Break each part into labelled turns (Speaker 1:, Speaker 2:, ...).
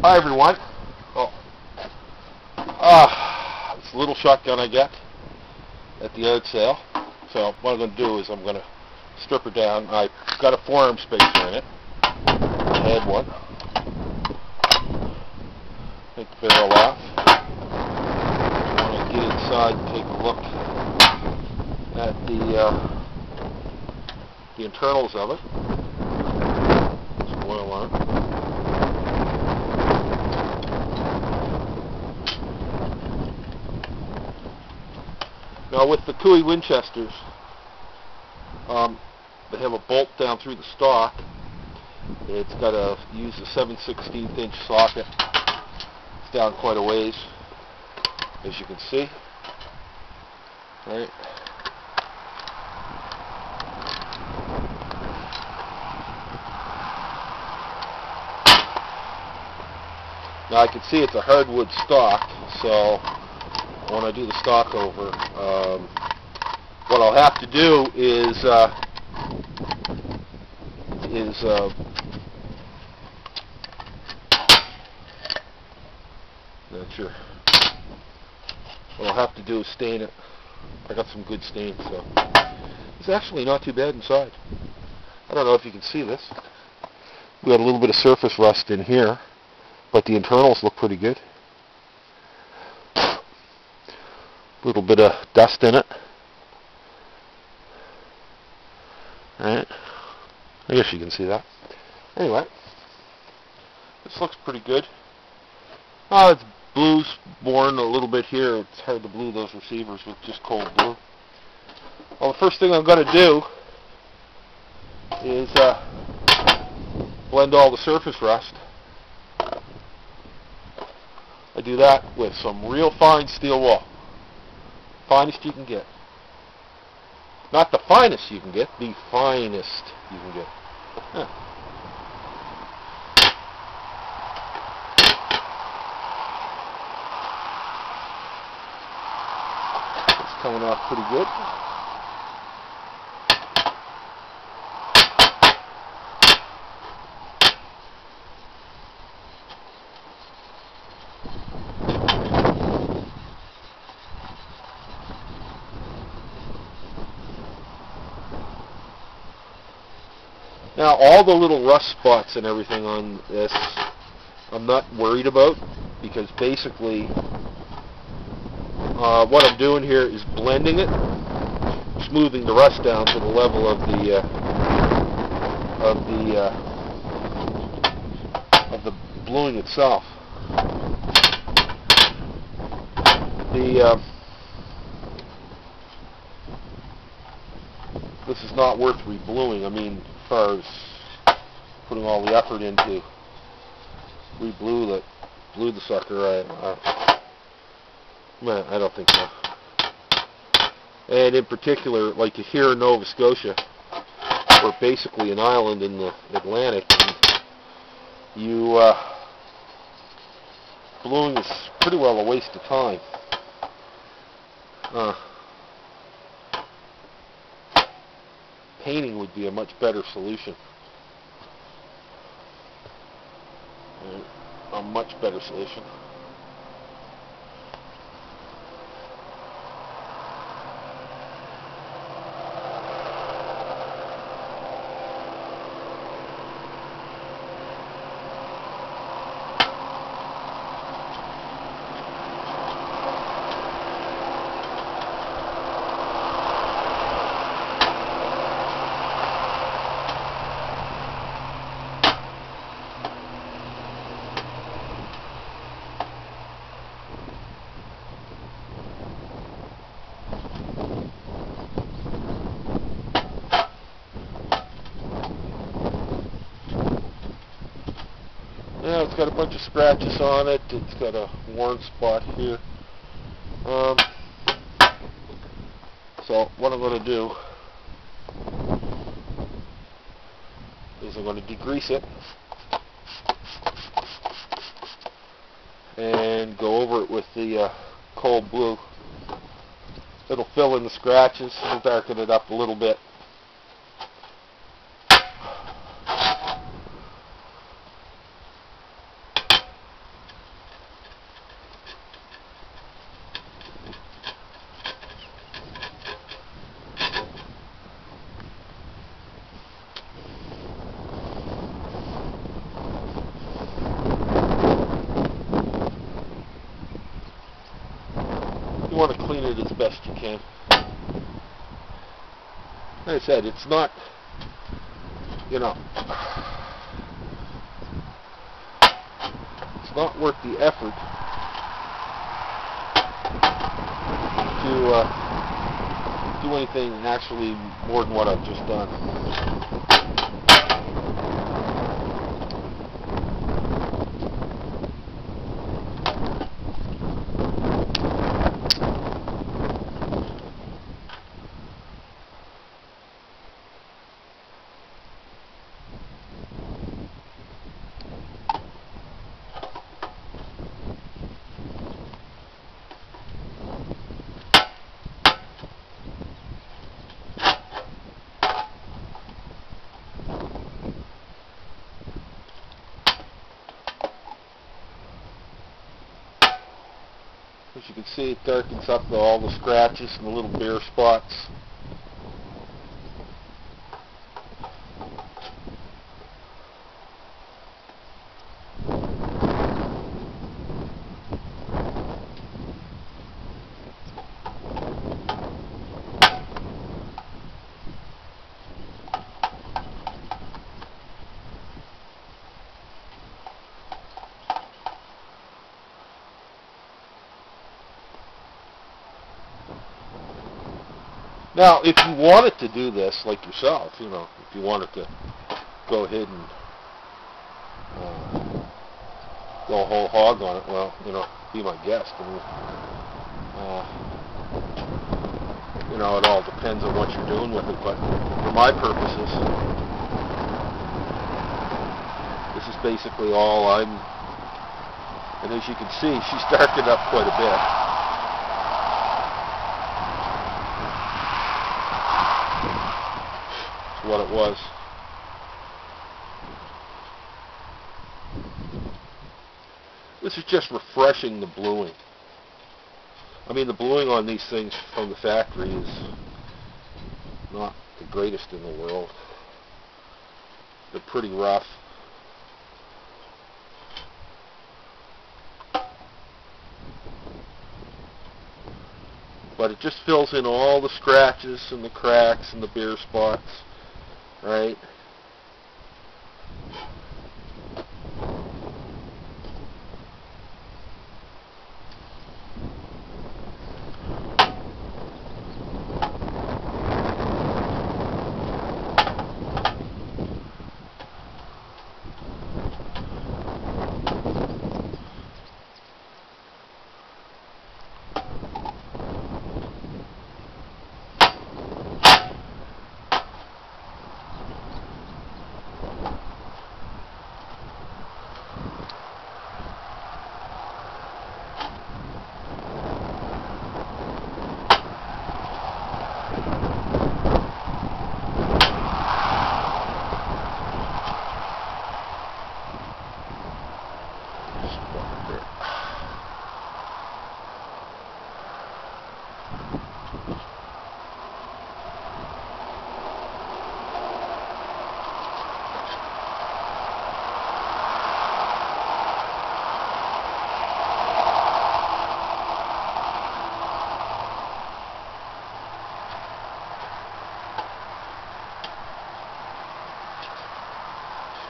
Speaker 1: Hi everyone. It's a little shotgun I got at the yard sale. So what I'm going to do is I'm going to strip her down. I've got a forearm spacer in it. I had one. Take the barrel off. I want to get inside and take a look at the internals of it. Some oil on it. Now with the Cooey Winchesters, they have a bolt down through the stock. It's got to use a 7/16 inch socket. It's down quite a ways, as you can see. Right. Now I can see it's a hardwood stock, so when I do the stock over, what I'll have to do is not sure. What I'll have to do is stain it. I got some good stains, so it's actually not too bad inside. I don't know if you can see this. We got a little bit of surface rust in here, but the internals look pretty good. A little bit of dust in it. Alright. I guess you can see that. Anyway, this looks pretty good. It's blue's worn a little bit here. It's hard to blue those receivers with just cold blue. Well, the first thing I'm going to do is blend all the surface rust. I do that with some real fine steel wool. Finest you can get. Not the finest you can get, the finest you can get. It's coming off pretty good. Now, all the little rust spots and everything on this, I'm not worried about, because basically what I'm doing here is blending it, smoothing the rust down to the level of the bluing itself. This is not worth rebluing. I mean, as far as putting all the effort into blue the sucker, I don't think so. And in particular, like here in Nova Scotia, we're basically an island in the Atlantic, and bluing is pretty well a waste of time. Painting would be a much better solution. A much better solution. Yeah, it's got a bunch of scratches on it. It's got a worn spot here. So what I'm going to do is I'm going to degrease it and go over it with the cold blue. It'll fill in the scratches and darken it up a little bit. it as best you can. Like I said, it's not, you know, it's not worth the effort to do anything actually more than what I've just done. As you can see, it darkens up all the scratches and the little bare spots. Now, if you wanted to do this like yourself, you know, if you wanted to go ahead and go whole hog on it, well, you know, be my guest. I mean, you know, it all depends on what you're doing with it, but for my purposes, this is basically all I'm, and as you can see, she's darkened up quite a bit. What it was. This is just refreshing the bluing. I mean, the bluing on these things from the factory is not the greatest in the world. They're pretty rough. But it just fills in all the scratches and the cracks and the bare spots. Right?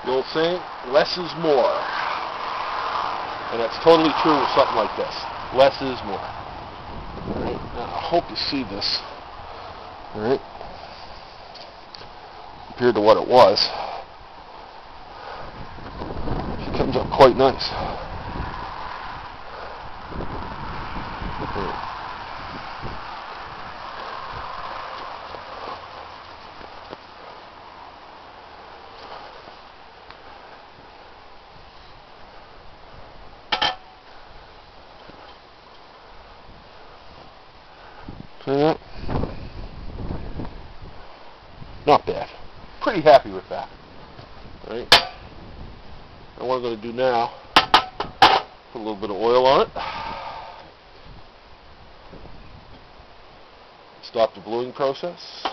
Speaker 1: The old saying, less is more. And that's totally true with something like this. Less is more. Alright, now I hope you see this. Alright. Compared to what it was. She comes up quite nice. Alright. See that? Not bad. Pretty happy with that. Alright. Now what I'm going to do now, put a little bit of oil on it. Stop the bluing process.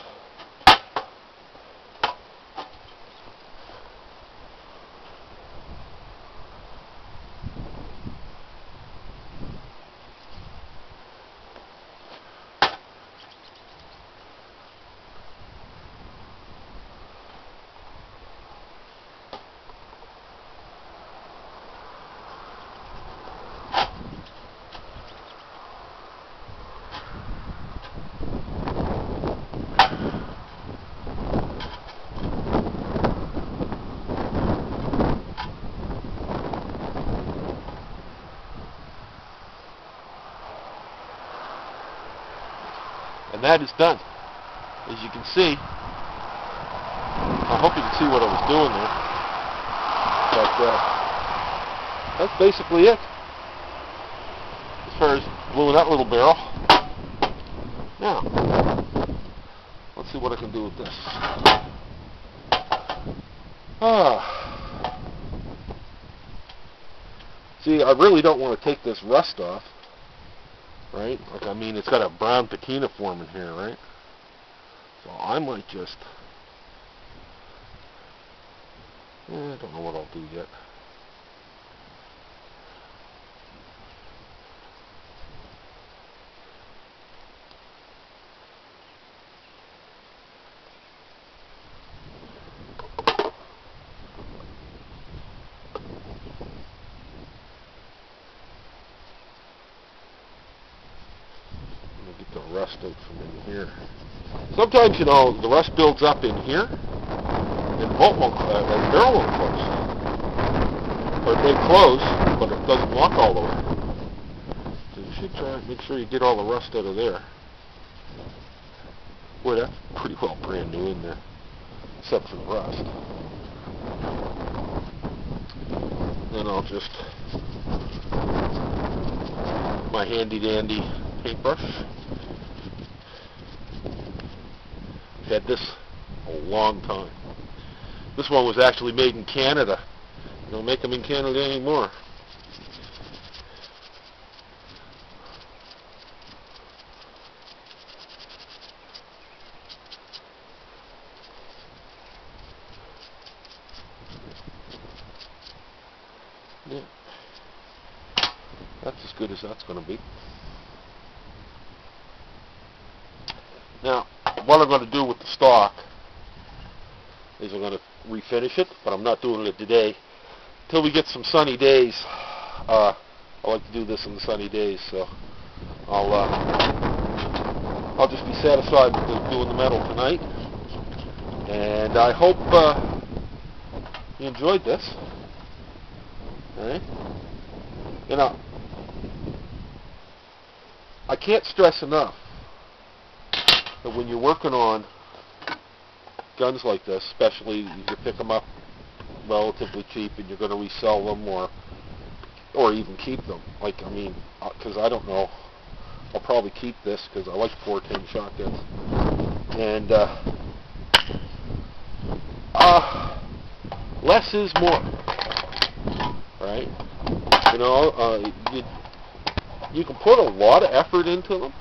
Speaker 1: And that is done. As you can see, I hope you can see what I was doing there. But that's basically it as far as gluing that little barrel. Now, let's see what I can do with this. See, I really don't want to take this rust off, right? Like, I mean, it's got a brown patina forming here, right? So I might just, I don't know what I'll do yet. Get the rust out from in here. Sometimes, you know, the rust builds up in here, and the barrel won't close. Or it may close, but it doesn't lock all the way. So you should try and make sure you get all the rust out of there. Boy, that's pretty well brand new in there, except for the rust. Then I'll just, my handy dandy paintbrush. Had this a long time. This one was actually made in Canada. They don't make them in Canada anymore. Yeah. That's as good as that's going to be. Now, what I'm going to do with the stock is I'm going to refinish it, but I'm not doing it today. Until we get some sunny days, I like to do this in the sunny days, so I'll just be satisfied with doing the metal tonight. And I hope you enjoyed this. All right? You know, I can't stress enough that when you're working on guns like this, especially you can pick them up relatively cheap and you're going to resell them or even keep them. Like, I mean, because I don't know, I'll probably keep this because I like 410 shotguns. And less is more, right? You know, you can put a lot of effort into them.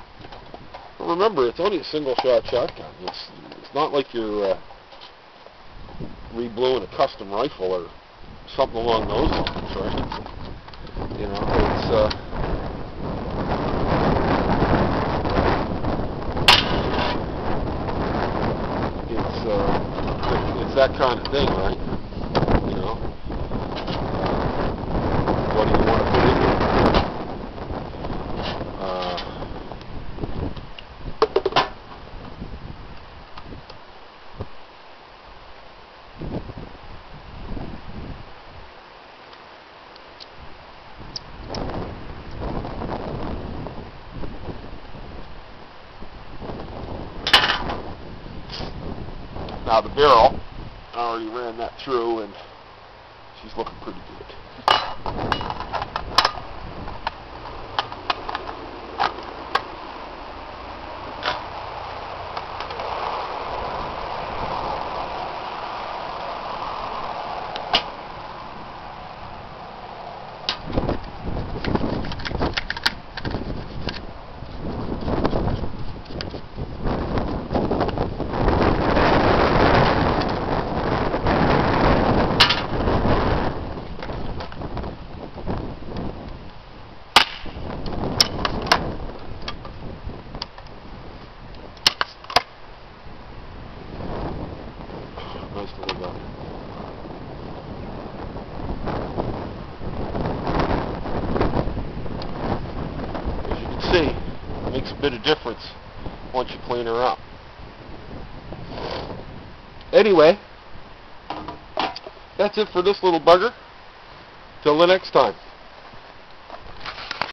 Speaker 1: Remember, it's only a single-shot shotgun. It's not like you're rebluing a custom rifle or something along those lines, right? You know, it's that kind of thing, right? You know, what do you want to put into it? Now the barrel, I already ran that through and she's looking pretty good. Nice little gun. As you can see, it makes a bit of difference once you clean her up. Anyway, that's it for this little bugger. Till the next time.